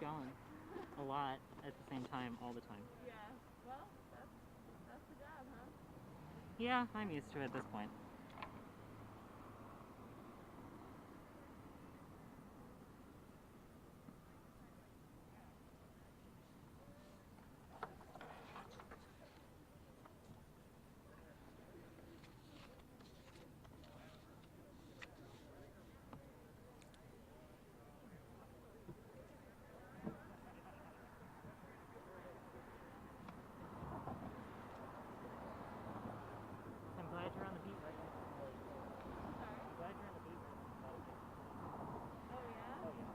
on a lot at the same time all the time. Yeah. Well, that's the job, huh? Yeah, I'm used to it at this point. I'm glad you're on the beat right now. I'm sorry. I'm glad you're on the beat right now. Oh yeah. Oh yeah.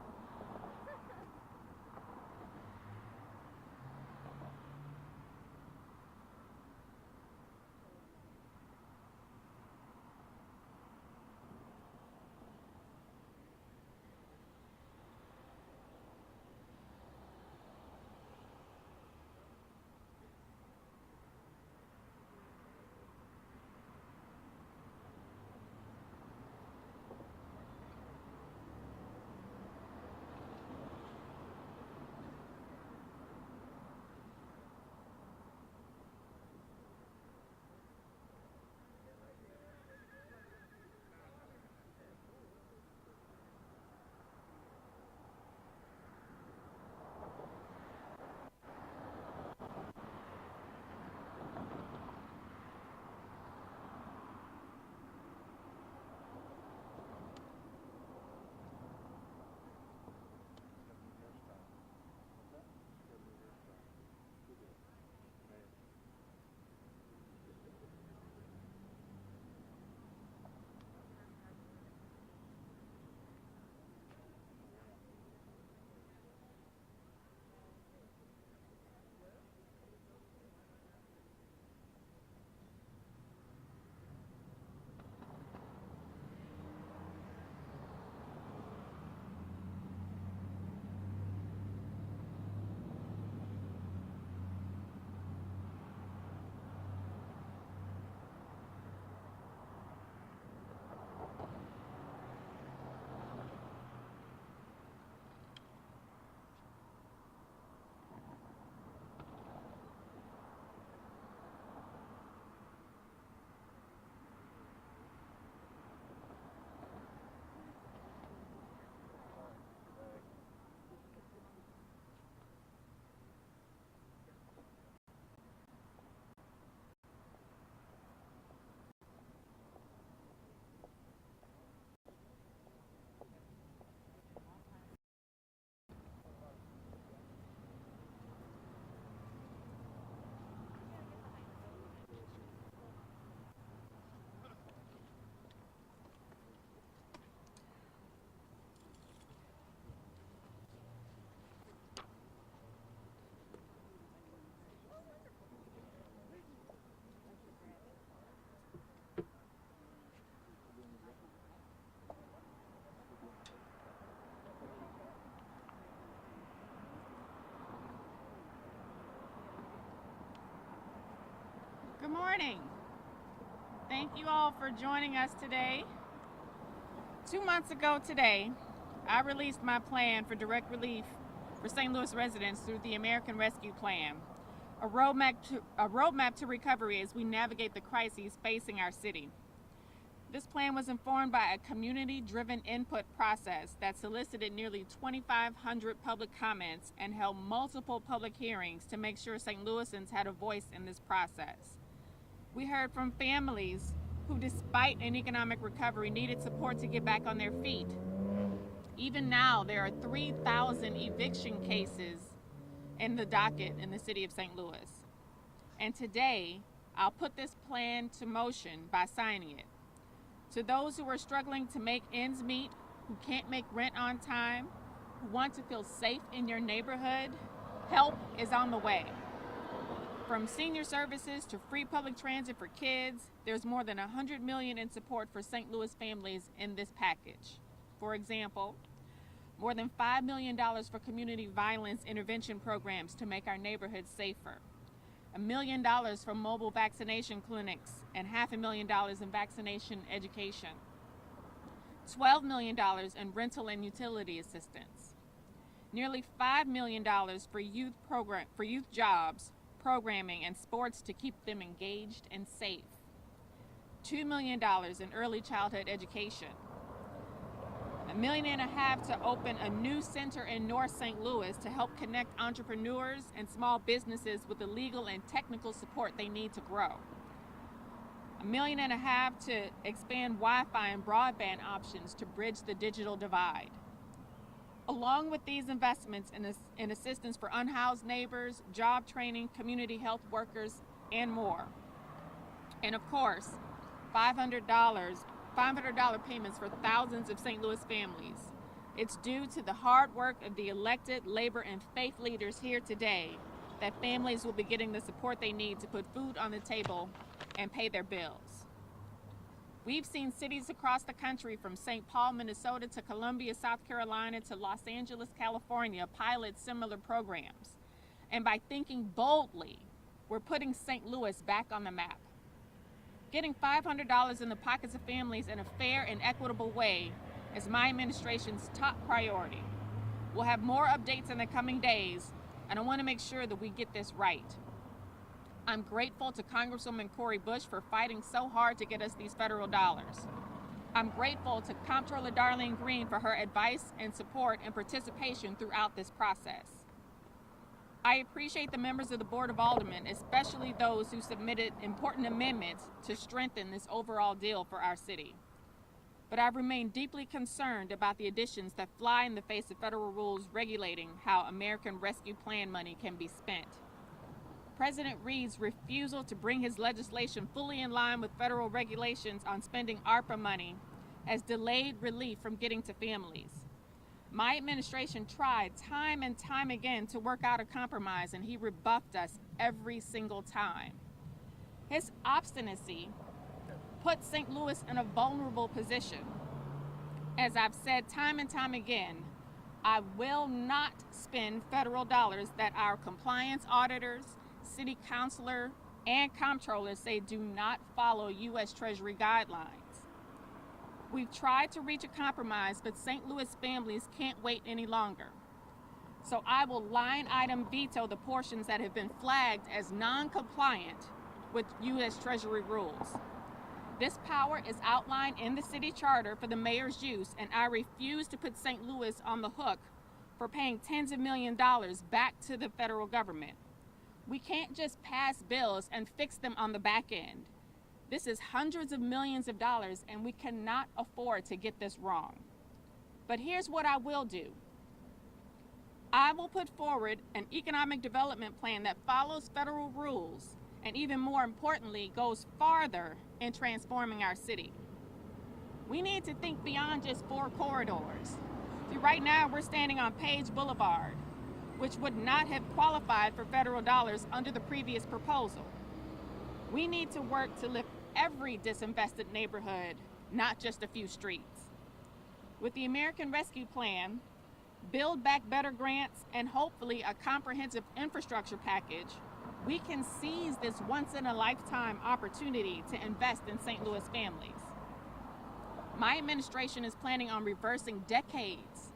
Good morning. Thank you all for joining us today. 2 months ago today, I released my plan for direct relief for St. Louis residents through the American Rescue Plan, a roadmap to recovery as we navigate the crises facing our city. This plan was informed by a community-driven input process that solicited nearly 2,500 public comments and held multiple public hearings to make sure St. Louisans had a voice in this process. We heard from families who, despite an economic recovery, needed support to get back on their feet. Even now, there are 3,000 eviction cases in the docket in the city of St. Louis. And today, I'll put this plan to motion by signing it. To those who are struggling to make ends meet, who can't make rent on time, who want to feel safe in your neighborhood, help is on the way. From senior services to free public transit for kids, there's more than $100 million in support for St. Louis families in this package. For example, more than $5 million for community violence intervention programs to make our neighborhoods safer. $1 million for mobile vaccination clinics and $500,000 in vaccination education. $12 million in rental and utility assistance. nearly $5 million for youth jobs, programming, and sports to keep them engaged and safe. $2 million in early childhood education. $1.5 million to open a new center in North St. Louis to help connect entrepreneurs and small businesses with the legal and technical support they need to grow. $1.5 million to expand Wi-Fi and broadband options to bridge the digital divide. Along with these investments in assistance for unhoused neighbors, job training, community health workers, and more. And of course, $500 payments for thousands of St. Louis families. It's due to the hard work of the elected labor and faith leaders here today that families will be getting the support they need to put food on the table and pay their bills. We've seen cities across the country from St. Paul, Minnesota to Columbia, South Carolina to Los Angeles, California pilot similar programs. And by thinking boldly, we're putting St. Louis back on the map. Getting $500 in the pockets of families in a fair and equitable way is my administration's top priority. We'll have more updates in the coming days, and I want to make sure that we get this right. I'm grateful to Congresswoman Cori Bush for fighting so hard to get us these federal dollars. I'm grateful to Comptroller Darlene Green for her advice and support and participation throughout this process. I appreciate the members of the Board of Aldermen, especially those who submitted important amendments to strengthen this overall deal for our city. But I remain deeply concerned about the additions that fly in the face of federal rules regulating how American Rescue Plan money can be spent. President Reed's refusal to bring his legislation fully in line with federal regulations on spending ARPA money has delayed relief from getting to families. My administration tried time and time again to work out a compromise, and he rebuffed us every single time. His obstinacy put St. Louis in a vulnerable position. As I've said time and time again, I will not spend federal dollars that our compliance auditors, city councilor, and comptroller say do not follow U.S. Treasury guidelines. We've tried to reach a compromise, but St. Louis families can't wait any longer. So I will line item veto the portions that have been flagged as non-compliant with U.S. Treasury rules. This power is outlined in the city charter for the mayor's use, and I refuse to put St. Louis on the hook for paying tens of millions of dollars back to the federal government. We can't just pass bills and fix them on the back end. This is hundreds of millions of dollars, and we cannot afford to get this wrong. But here's what I will do. I will put forward an economic development plan that follows federal rules and, even more importantly, goes farther in transforming our city. We need to think beyond just 4 corridors. See, right now we're standing on Page Boulevard, which would not have qualified for federal dollars under the previous proposal. We need to work to lift every disinvested neighborhood, not just a few streets. With the American Rescue Plan, Build Back Better grants, and hopefully a comprehensive infrastructure package, we can seize this once-in-a-lifetime opportunity to invest in St. Louis families. My administration is planning on reversing decades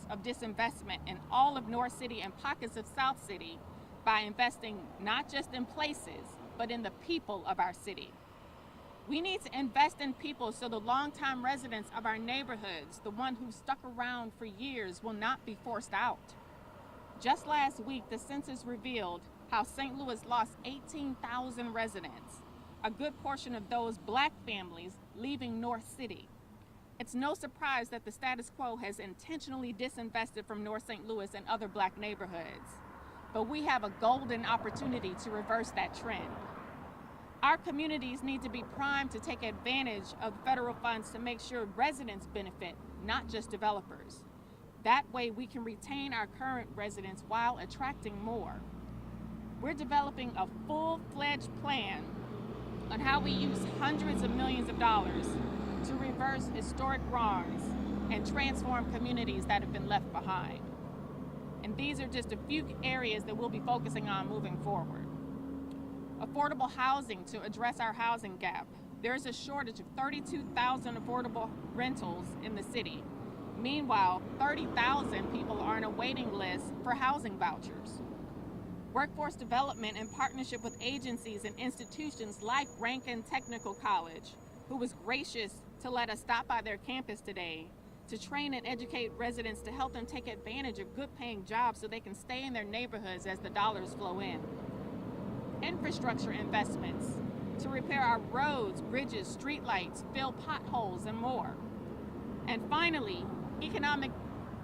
of disinvestment in all of North City and pockets of South City by investing not just in places, but in the people of our city. We need to invest in people so the longtime residents of our neighborhoods, the one who stuck around for years, will not be forced out. Just last week, the census revealed how St. Louis lost 18,000 residents, a good portion of those Black families leaving North City. It's no surprise that the status quo has intentionally disinvested from North St. Louis and other Black neighborhoods. But we have a golden opportunity to reverse that trend. Our communities need to be primed to take advantage of federal funds to make sure residents benefit, not just developers. That way we can retain our current residents while attracting more. We're developing a full-fledged plan on how we use hundreds of millions of dollars to reverse historic wrongs and transform communities that have been left behind. And these are just a few areas that we'll be focusing on moving forward. Affordable housing to address our housing gap. There's a shortage of 32,000 affordable rentals in the city, Meanwhile, 30,000 people are on a waiting list for housing vouchers. Workforce development in partnership with agencies and institutions like Rankin Technical College, who was gracious to let us stop by their campus today to train and educate residents to help them take advantage of good paying jobs so they can stay in their neighborhoods as the dollars flow in. Infrastructure investments to repair our roads, bridges, streetlights, fill potholes, and more. And finally, economic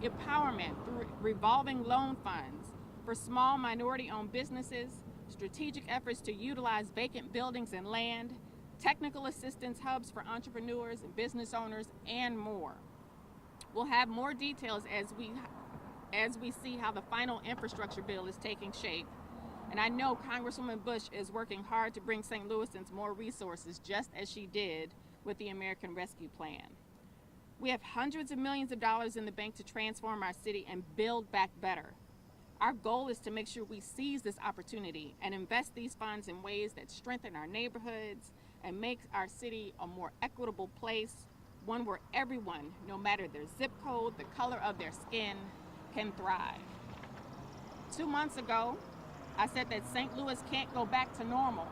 empowerment through revolving loan funds for small minority-owned businesses, strategic efforts to utilize vacant buildings and land, technical assistance hubs for entrepreneurs and business owners, and more. We'll have more details as we see how the final infrastructure bill is taking shape. And I know Congresswoman Bush is working hard to bring St. Louisans more resources, just as she did with the American Rescue Plan. We have hundreds of millions of dollars in the bank to transform our city and build back better. Our goal is to make sure we seize this opportunity and invest these funds in ways that strengthen our neighborhoods and make our city a more equitable place, one where everyone, no matter their zip code, the color of their skin, can thrive. 2 months ago, I said that St. Louis can't go back to normal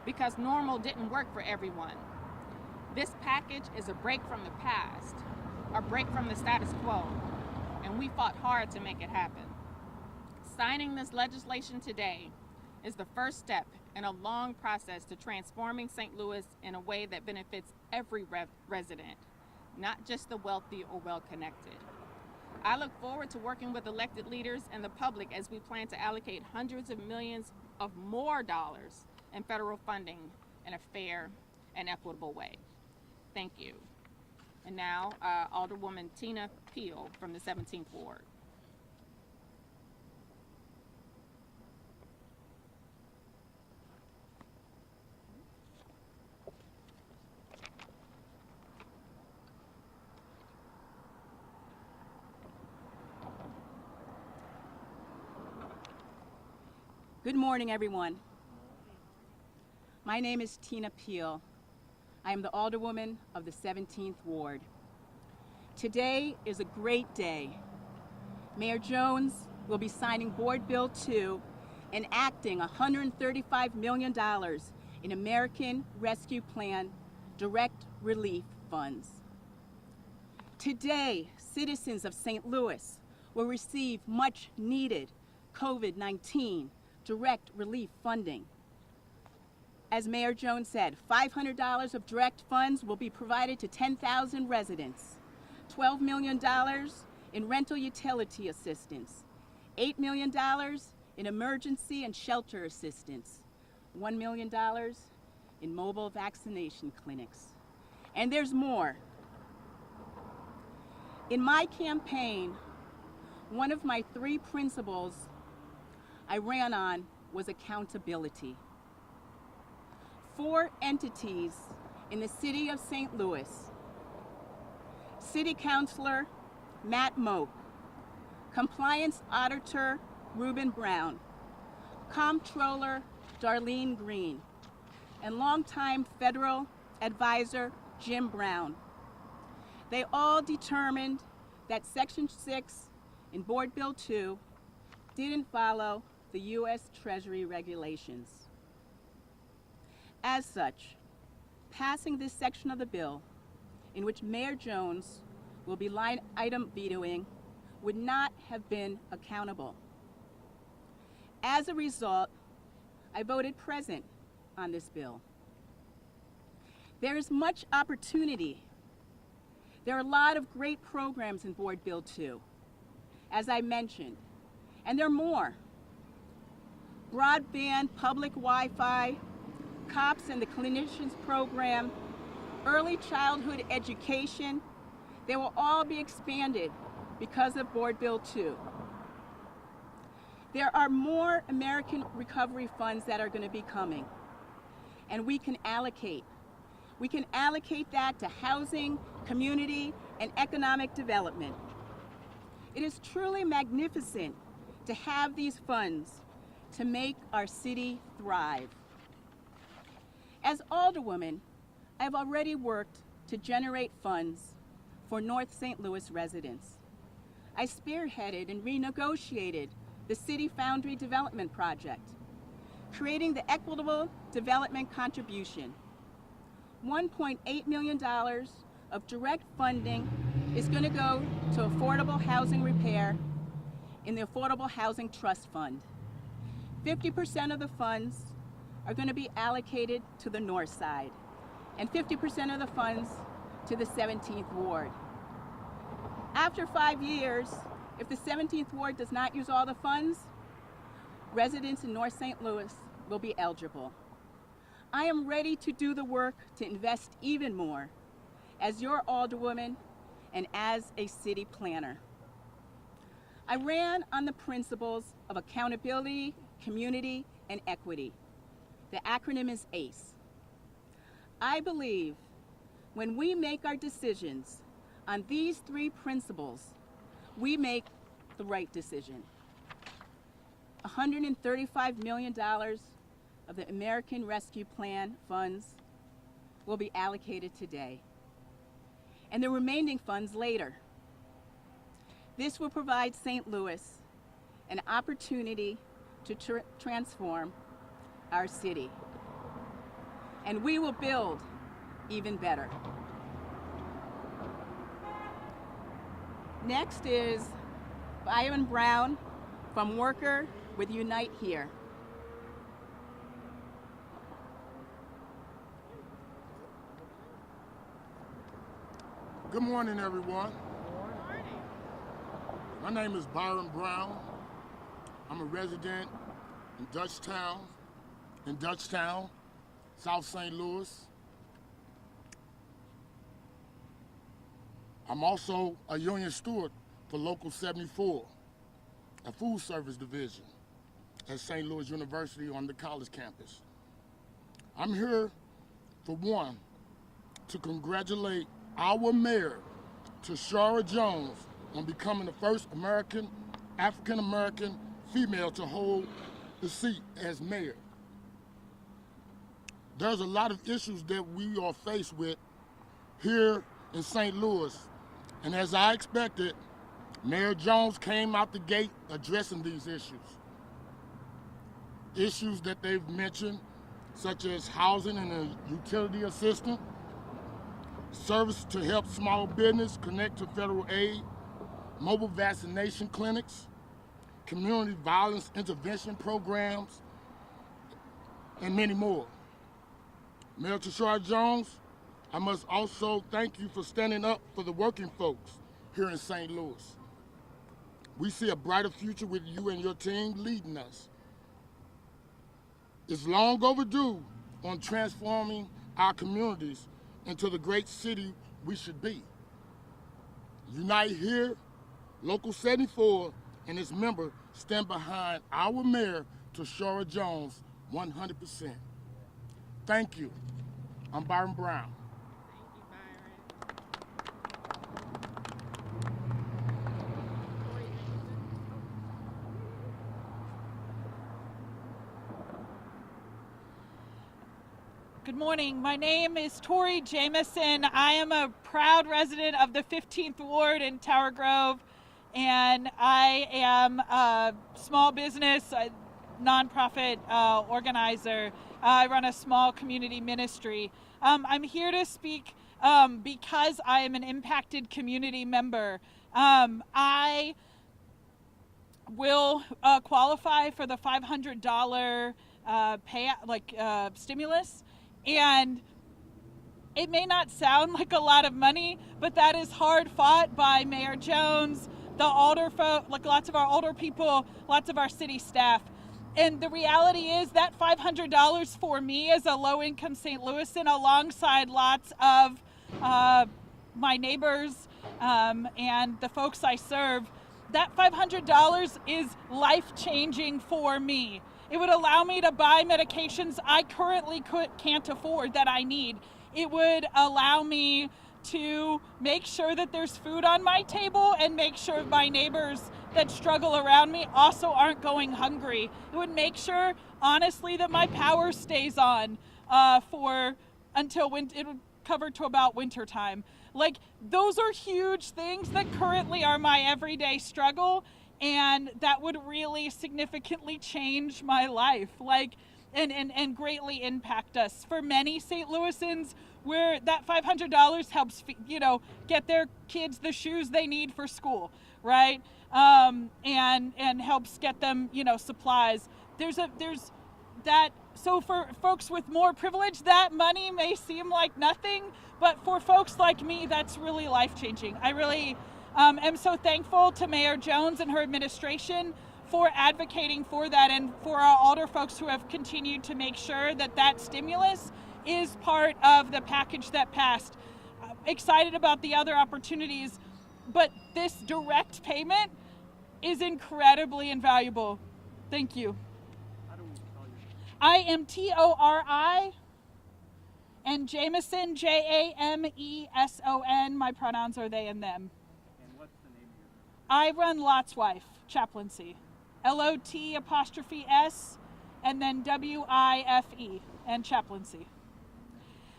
because normal didn't work for everyone. This package is a break from the past, a break from the status quo, and we fought hard to make it happen. Signing this legislation today is the first step in a long process to transforming St. Louis in a way that benefits every resident, not just the wealthy or well-connected. I look forward to working with elected leaders and the public as we plan to allocate hundreds of millions of more dollars in federal funding in a fair and equitable way. Thank you. And now, Alderwoman Tina Peel from the 17th Ward. Good morning, everyone. My name is Tina Peel. I am the Alderwoman of the 17th Ward. Today is a great day. Mayor Jones will be signing Board Bill 2, enacting $135 million in American Rescue Plan direct relief funds. Today, citizens of St. Louis will receive much needed COVID-19 direct relief funding. As Mayor Jones said, $500 of direct funds will be provided to 10,000 residents, $12 million in rental utility assistance, $8 million in emergency and shelter assistance, $1 million in mobile vaccination clinics. And there's more. In my campaign, one of my 3 principles I ran on was accountability. 4 entities in the city of St. Louis, City Councilor Matt Moak, Compliance Auditor Reuben Brown, Comptroller Darlene Green, and longtime federal advisor Jim Brown. They all determined that Section 6 in Board Bill 2 didn't follow the U.S. Treasury regulations. As such, passing this section of the bill, in which Mayor Jones will be line item vetoing, would not have been accountable. As a result, I voted present on this bill. There is much opportunity. There are a lot of great programs in Board Bill 2, as I mentioned, and there are more. Broadband, public Wi-Fi, COPS and the Clinicians Program, early childhood education, they will all be expanded because of Board Bill 2. There are more American Recovery Funds that are going to be coming, and we can allocate. We can allocate that to housing, community, and economic development. It is truly magnificent to have these funds to make our city thrive. As Alderwoman, I've already worked to generate funds for North St. Louis residents. I spearheaded and renegotiated the City Foundry Development Project, creating the Equitable Development Contribution. $1.8 million of direct funding is going to go to affordable housing repair in the Affordable Housing Trust Fund. 50% of the funds are going to be allocated to the north side, and 50% of the funds to the 17th Ward. After 5 years, if the 17th Ward does not use all the funds, residents in North St. Louis will be eligible. I am ready to do the work to invest even more as your alderwoman and as a city planner. I ran on the principles of accountability, community, and equity. The acronym is ACE. I believe when we make our decisions on these 3 principles, we make the right decision. $135 million of the American Rescue Plan funds will be allocated today, and the remaining funds later. This will provide St. Louis an opportunity to transform our city, and we will build even better. Next is Byron Brown from Worker with Unite Here. Good morning, everyone. My name is Byron Brown. I'm a resident in Dutchtown, South St. Louis. I'm also a union steward for Local 74, a food service division at St. Louis University on the college campus. I'm here, for one, to congratulate our mayor, Tashara Jones, on becoming the first African-American female to hold the seat as mayor. There's a lot of issues that we are faced with here in St. Louis, and as I expected, Mayor Jones came out the gate addressing these issues. Issues that they've mentioned, such as housing and a utility assistance, service to help small business connect to federal aid, mobile vaccination clinics, community violence intervention programs, and many more. Mayor Tashara Jones, I must also thank you for standing up for the working folks here in St. Louis. We see a brighter future with you and your team leading us. It's long overdue on transforming our communities into the great city we should be. Unite Here, Local 74, and its members stand behind our mayor, Tashara Jones, 100%. Thank you. I'm Byron Brown. Good morning. My name is Tori Jameson. I am a proud resident of the 15th Ward in Tower Grove, and I am a small business, a nonprofit organizer. I run a small community ministry. I'm here to speak because I am an impacted community member. I will qualify for the $500 stimulus. And it may not sound like a lot of money, but that is hard fought by Mayor Jones, the older folk, like lots of our older people, lots of our city staff. And the reality is that $500 for me as a low-income St. Louisan, alongside lots of my neighbors and the folks I serve, that $500 is life-changing for me. It would allow me to buy medications I currently can't afford that I need. It would allow me to make sure that there's food on my table and make sure my neighbors that struggle around me also aren't going hungry. It would make sure, honestly, that my power stays on until it would cover to about winter time. Like, those are huge things that currently are my everyday struggle, and that would really significantly change my life, like, and greatly impact us. For many St. Louisans, where that $500 helps, get their kids the shoes they need for school, right? And helps get them, supplies. There's that. So for folks with more privilege, that money may seem like nothing, but for folks like me, that's really life-changing. I really am so thankful to Mayor Jones and her administration for advocating for that, and for our alder folks who have continued to make sure that that stimulus is part of the package that passed. Excited about the other opportunities, but this direct payment is incredibly invaluable. Thank you. I am Tori, and Jameson, Jameson. My pronouns are they and them. And what's the name of your group? I run Lot's Wife Chaplaincy. LOT'(S) and then WIFE and Chaplaincy.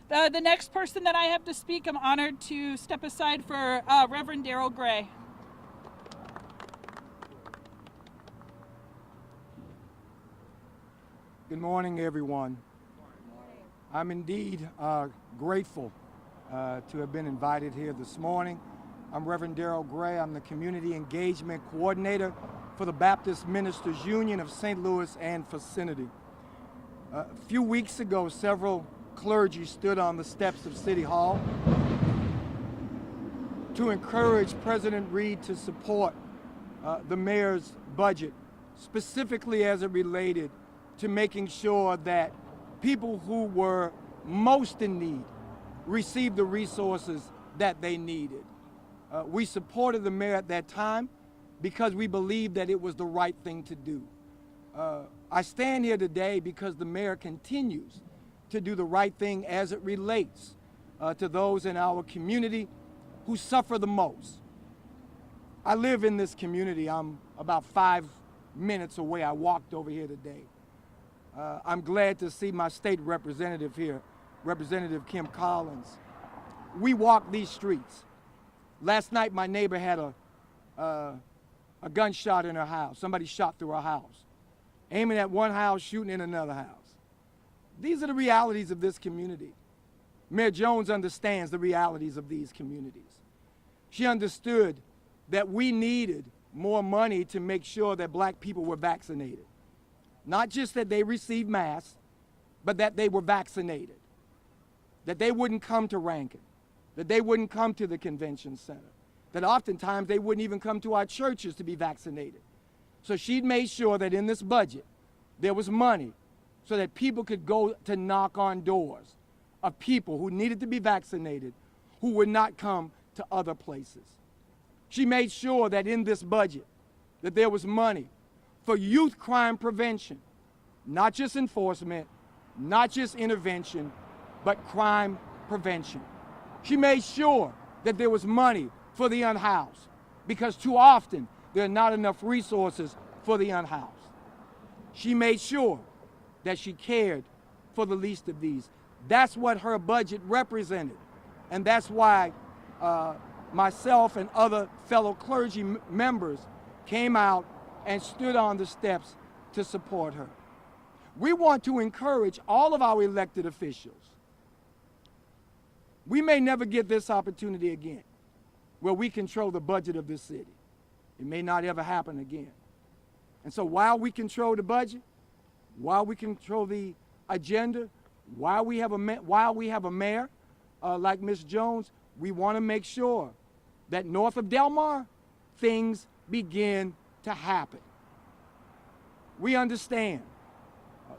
The next person that I have to speak, I'm honored to step aside for Reverend Daryl Gray. Good morning, everyone. I'm indeed grateful to have been invited here this morning. I'm Reverend Daryl Gray. I'm the Community Engagement Coordinator for the Baptist Ministers Union of St. Louis and vicinity. A few weeks ago, several clergy stood on the steps of City Hall to encourage President Reed to support the mayor's budget, specifically as it related to making sure that people who were most in need received the resources that they needed. We supported the mayor at that time because we believed that it was the right thing to do. I stand here today because the mayor continues to do the right thing as it relates to those in our community who suffer the most. I live in this community. I'm about 5 minutes away. I walked over here today. I'm glad to see my state representative here, Representative Kim Collins. We walk these streets. Last night, my neighbor had a gunshot in her house. Somebody shot through her house, aiming at one house, shooting in another house. These are the realities of this community. Mayor Jones understands the realities of these communities. She understood that we needed more money to make sure that black people were vaccinated. Not just that they received masks, but that they were vaccinated. That they wouldn't come to Rankin, that they wouldn't come to the convention center, that oftentimes they wouldn't even come to our churches to be vaccinated. So she'd made sure that in this budget, there was money so that people could go to knock on doors of people who needed to be vaccinated, who would not come to other places. She made sure that in this budget, that there was money for youth crime prevention, not just enforcement, not just intervention, but crime prevention. She made sure that there was money for the unhoused, because too often there are not enough resources for the unhoused. She made sure that she cared for the least of these. That's what her budget represented, and that's why myself and other fellow clergy members came out and stood on the steps to support her. We want to encourage all of our elected officials. We may never get this opportunity again, where we control the budget of this city. It may not ever happen again. And so while we control the budget, while we control the agenda, while we have a mayor like Ms. Jones, we want to make sure that north of Delmar, things begin to happen. We understand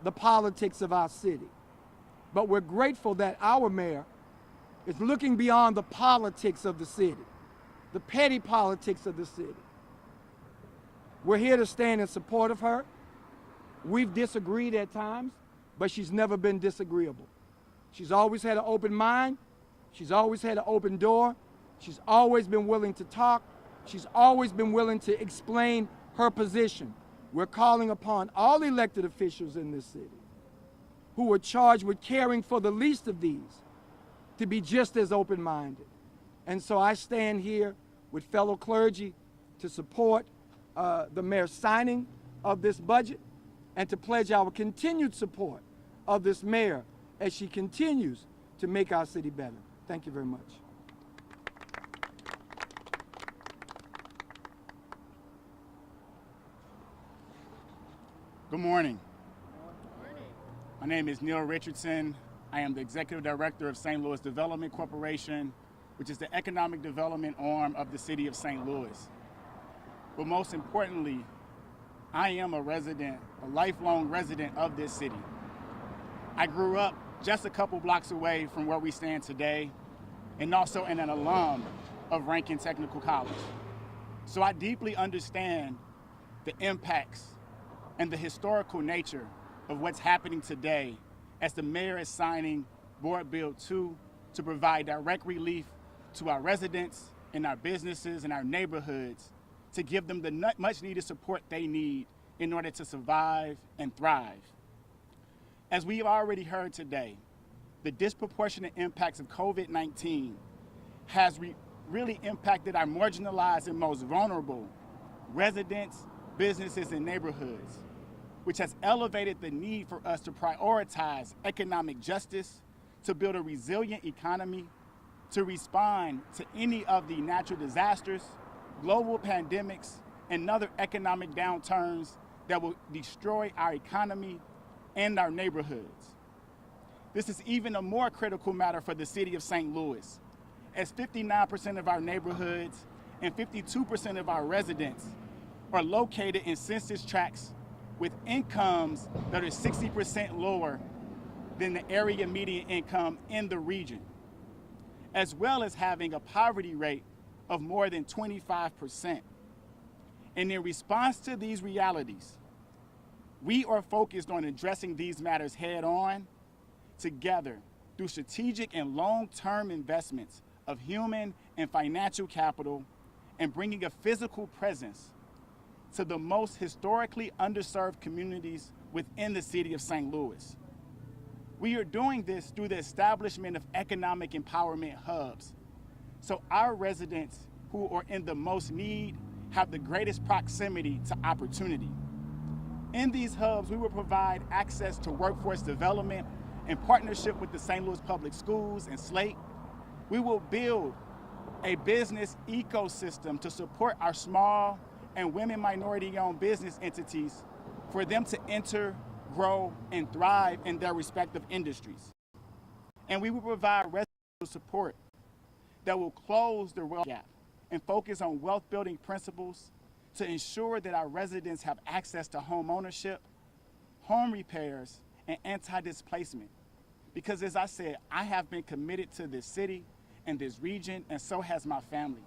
the politics of our city, but we're grateful that our mayor is looking beyond the politics of the city, the petty politics of the city. We're here to stand in support of her. We've disagreed at times, but she's never been disagreeable. She's always had an open mind. She's always had an open door. She's always been willing to talk. She's always been willing to explain her position. We're calling upon all elected officials in this city who are charged with caring for the least of these to be just as open-minded And so I stand here with fellow clergy to support the mayor's signing of this budget and to pledge our continued support of this mayor as she continues to make our city better. Thank you very much. Good morning. My name is Neil Richardson. I am the Executive Director of St. Louis Development Corporation, which is the economic development arm of the city of St. Louis. But most importantly, I am a resident, a lifelong resident of this city. I grew up just a couple blocks away from where we stand today, and also an alum of Rankin Technical College. So I deeply understand the impacts and the historical nature of what's happening today as the mayor is signing Board Bill 2 to provide direct relief to our residents and our businesses and our neighborhoods to give them the much needed support they need in order to survive and thrive. As we've already heard today, the disproportionate impacts of COVID-19 has really impacted our marginalized and most vulnerable residents, businesses, and neighborhoods, which has elevated the need for us to prioritize economic justice, to build a resilient economy, to respond to any of the natural disasters, global pandemics, and other economic downturns that will destroy our economy and our neighborhoods. This is even a more critical matter for the city of St. Louis, as 59% of our neighborhoods and 52% of our residents are located in census tracts with incomes that are 60% lower than the area median income in the region, as well as having a poverty rate of more than 25%. And in response to these realities, we are focused on addressing these matters head on, together, through strategic and long-term investments of human and financial capital, and bringing a physical presence to the most historically underserved communities within the city of St. Louis. We are doing this through the establishment of economic empowerment hubs, so our residents who are in the most need have the greatest proximity to opportunity. In these hubs, we will provide access to workforce development in partnership with the St. Louis Public Schools and SLATE. We will build a business ecosystem to support our small and women minority-owned business entities for them to enter, grow, and thrive in their respective industries. And we will provide residential support that will close the wealth gap and focus on wealth-building principles to ensure that our residents have access to home ownership, home repairs, and anti-displacement. Because as I said, I have been committed to this city and this region, and so has my family.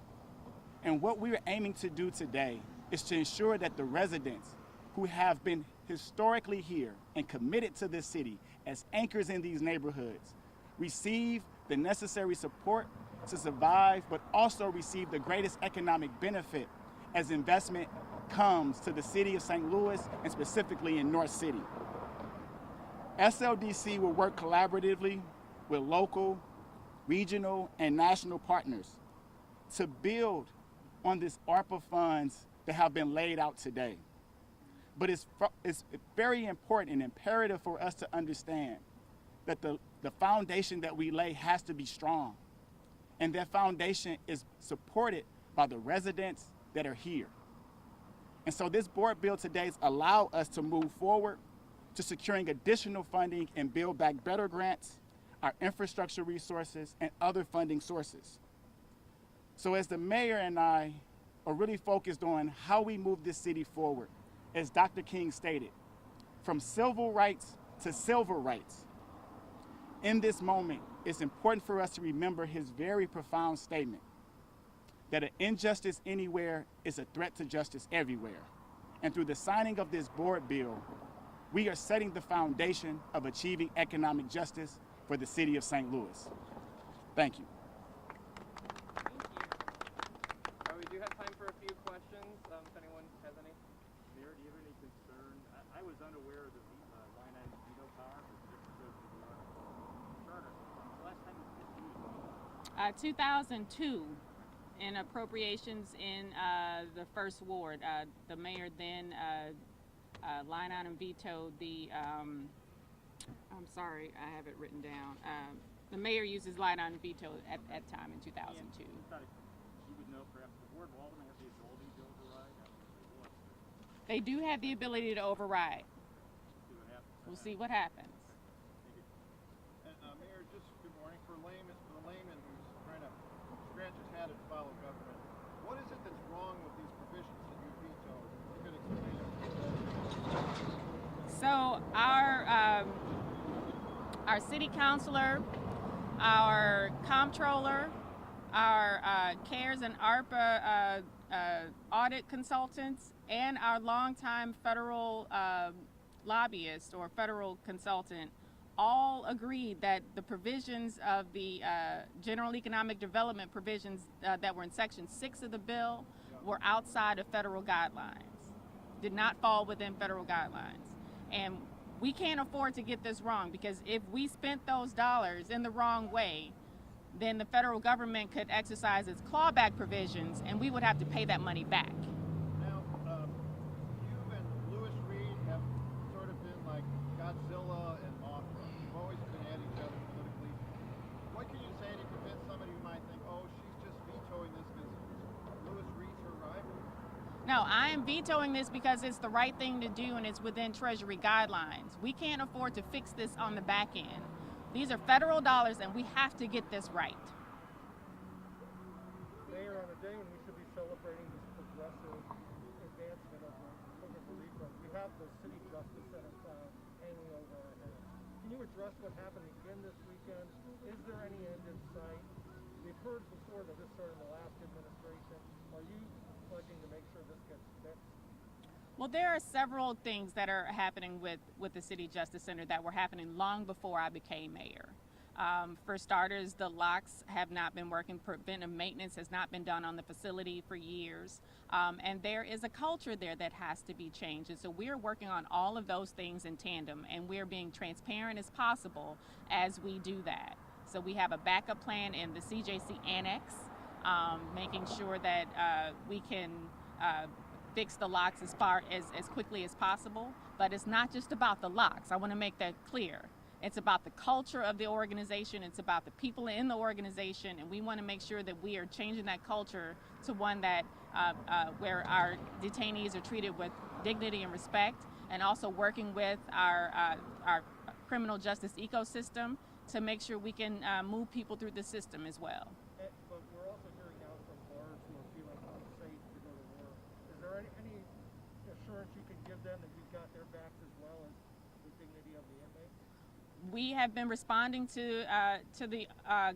And what we are aiming to do today is to ensure that the residents who have been historically here and committed to this city as anchors in these neighborhoods receive the necessary support to survive, but also receive the greatest economic benefit as investment comes to the city of St. Louis and specifically in North City. SLDC will work collaboratively with local, regional, and national partners to build on this ARPA funds that have been laid out today. But it's very important and imperative for us to understand that the foundation that we lay has to be strong. And that foundation is supported by the residents that are here. And so this board bill today allows us to move forward to securing additional funding and Build Back Better grants, our infrastructure resources, and other funding sources. So as the mayor and I are really focused on how we move this city forward, as Dr. King stated, from civil rights to silver rights. In this moment, it's important for us to remember his very profound statement that an injustice anywhere is a threat to justice everywhere. And through the signing of this board bill, we are setting the foundation of achieving economic justice for the city of St. Louis. Thank you. We do have time for a few questions, if anyone has any. Mayor, do you have any concern? I was unaware of the line item veto power, but just because of the Turner. Last time it was 15. 2002, in appropriations in the first ward. The mayor then line item vetoed the, I'm sorry, I have it written down. The mayor uses line item veto at time in 2002. You would know perhaps the board will ultimately have the ability to override. They do have the ability to override. See what happens. We'll see what happens. And Mayor, just good morning. For the layman who's trying to scratch his head and follow government, what is it that's wrong with these provisions that you vetoed? If you could explain it. So our city councilor, our comptroller, our CARES and ARPA audit consultants, and our longtime federal lobbyist or federal consultant all agreed that the provisions of the general economic development provisions that were in section 6 of the bill were outside of federal guidelines, did not fall within federal guidelines. And we can't afford to get this wrong, because if we spent those dollars in the wrong way, then the federal government could exercise its clawback provisions and we would have to pay that money back. Now, you and Lewis Reed have sort of been like Godzilla and Mothra. You've always been at each other politically. What can you say to convince somebody who might think, oh, she's just vetoing this because Lewis Reed's her rival? No, I am vetoing this because it's the right thing to do and it's within Treasury guidelines. We can't afford to fix this on the back end. These are federal dollars and we have to get this right. Mayor, on a day when we should be celebrating this progressive advancement of the COVID relief fund, we have the City Justice Center hanging over our heads. Can you address what happened again this weekend? Is there any end in sight? We've heard before that this started in the last administration. Are you pledging to make sure this gets fixed? Well, there are several things that are happening with the City Justice Center that were happening long before I became mayor. For starters, the locks have not been working. Preventive maintenance has not been done on the facility for years. And there is a culture there that has to be changed. And so we're working on all of those things in tandem, and we're being transparent as possible as we do that. So we have a backup plan in the CJC Annex, making sure that we can fix the locks as quickly as possible. But it's not just about the locks. I want to make that clear. It's about the culture of the organization. It's about the people in the organization, and we want to make sure that we are changing that culture to one that where our detainees are treated with dignity and respect, and also working with our criminal justice ecosystem to make sure we can move people through the system as well. But we're also hearing now from guards who are feeling unsafe to go to work. Is there any assurance you can give them that you've got their backs as well as the dignity of the inmates? We have been responding to the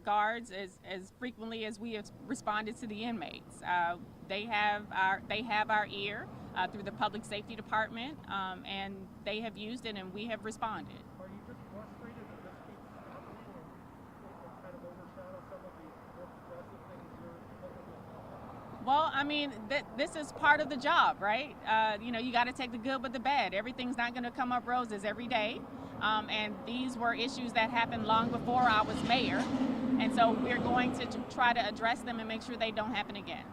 guards as frequently as we have responded to the inmates. They have our ear through the Public Safety Department, and they have used it, and we have responded. Are you just frustrated that this keeps happening and kind of overshadow some of the more progressive things you're hoping to accomplish? Well, I mean, this is part of the job, right? You got to take the good with the bad. Everything's not going to come up roses every day. And these were issues that happened long before I was mayor. And so we're going to try to address them and make sure they don't happen again.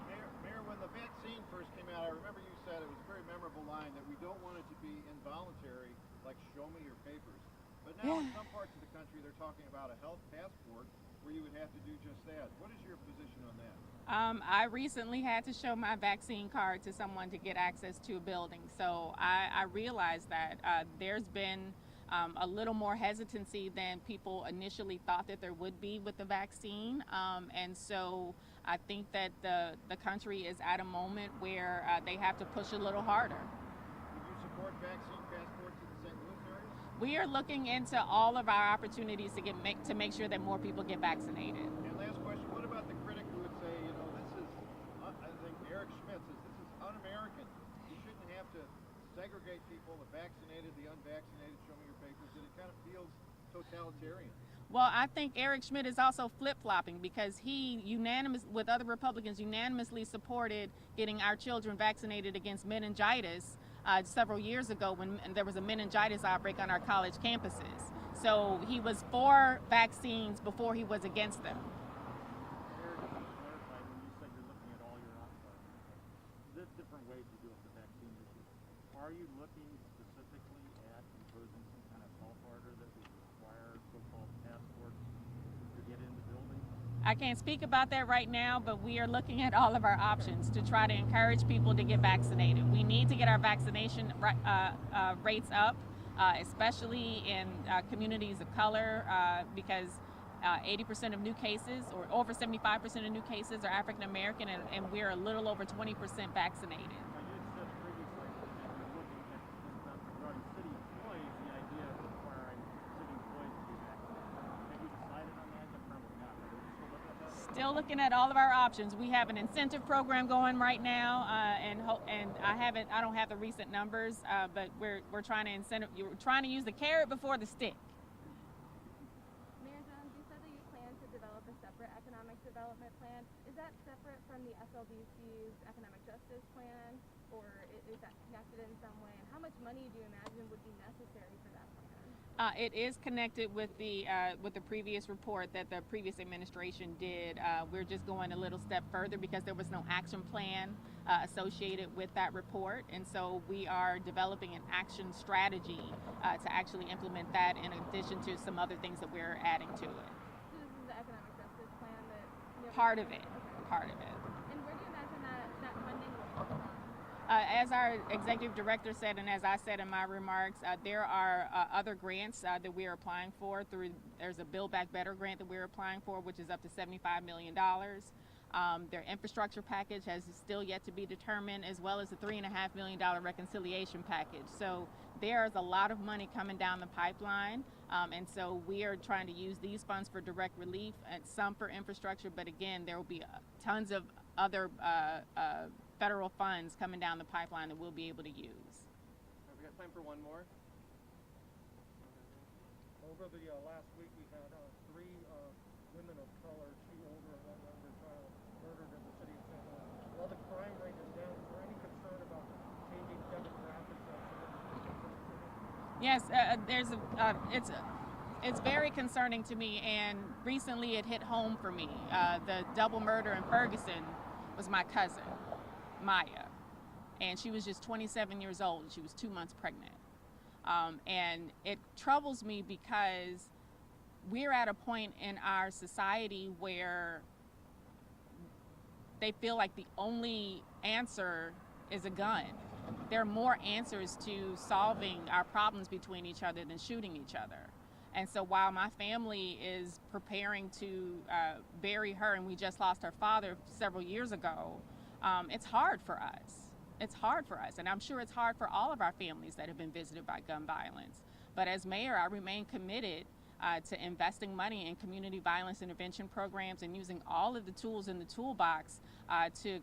Mayor, when the vaccine first came out, I remember you said, it was a very memorable line, that we don't want it to be involuntary, like show me your papers. But now in some parts of the country, they're talking about a health passport where you would have to do just that. What is your position on that? I recently had to show my vaccine card to someone to get access to a building. So I realized that there's been a little more hesitancy than people initially thought that there would be with the vaccine. And so I think that the country is at a moment where they have to push a little harder. Would you support vaccine passports in the St. Louis area? We are looking into all of our opportunities to make sure that more people get vaccinated. And last question, what about the critic who would say, this is, I think Eric Schmidt says, this is un-American. You shouldn't have to segregate people, the vaccinated, the unvaccinated, show me your papers, and it kind of feels totalitarian. Well, I think Eric Schmidt is also flip-flopping, because he with other Republicans, unanimously supported getting our children vaccinated against meningitis several years ago when there was a meningitis outbreak on our college campuses. So he was for vaccines before he was against them. are you looking specifically at imposing some kind of health order that would require so-called passports to get in the building? I can't speak about that right now, but we are looking at all of our options to try to encourage people to get vaccinated. We need to get our vaccination rates up, especially in communities of color, because 80% of new cases, or over 75% of new cases, are African American, and we're a little over 20% vaccinated. Now, you had said previously that you're looking at regarding city employees, the idea of requiring city employees to be vaccinated. Have you decided on that? Probably not. Are you still looking at that? Still looking at all of our options. We have an incentive program going right now, and I don't have the recent numbers, but we're trying to You're trying to use the carrot before the stick. Mayor Jones, you said that you plan to develop a separate economic development plan. Is that separate from the SLDC's economic justice plan, or is that connected in some way? And how much money do you imagine would be necessary for that plan? It is connected with the previous report that the previous administration did. We're just going a little step further because there was no action plan associated with that report, and so we are developing an action strategy to actually implement that, in addition to some other things that we're adding to it. So this is the economic justice plan that... Part of it. Okay. Part of it. And where do you imagine that funding will come from? As our executive director said, and as I said in my remarks, there are other grants that we are applying for. There's a Build Back Better grant that we're applying for, which is up to $75 million. Their infrastructure package has still yet to be determined, as well as the $3.5 million reconciliation package. So there's a lot of money coming down the pipeline, and so we are trying to use these funds for direct relief and some for infrastructure, but again, there will be tons of other federal funds coming down the pipeline that we'll be able to use. Have we got time for one more? Over the last week, we had 3 women of color, 2 older and 1 younger child, murdered in the city of St. Louis. While the crime rate is down, is there any concern about changing demographics of the city? Yes, it's very concerning to me, and recently it hit home for me. The double murder in Ferguson was my cousin, Maya, and she was just 27 years old. She was 2 months pregnant. And it troubles me because we're at a point in our society where they feel like the only answer is a gun. There are more answers to solving our problems between each other than shooting each other. And so while my family is preparing to bury her, and we just lost her father several years ago, it's hard for us. It's hard for us, and I'm sure it's hard for all of our families that have been visited by gun violence. But as mayor, I remain committed to investing money in community violence intervention programs and using all of the tools in the toolbox to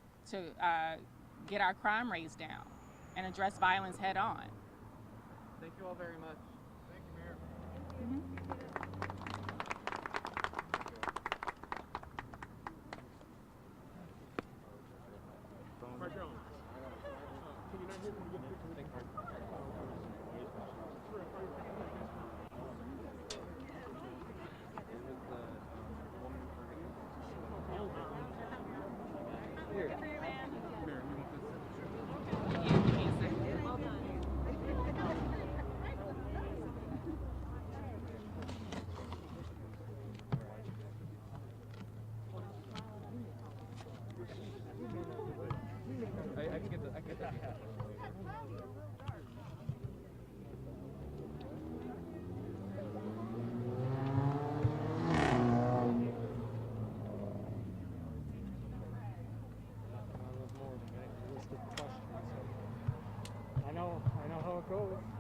get our crime rates down and address violence head on. Thank you all very much. Thank you, Mayor. Mark Jones. Can you not hear me? I can get that. I know how it goes.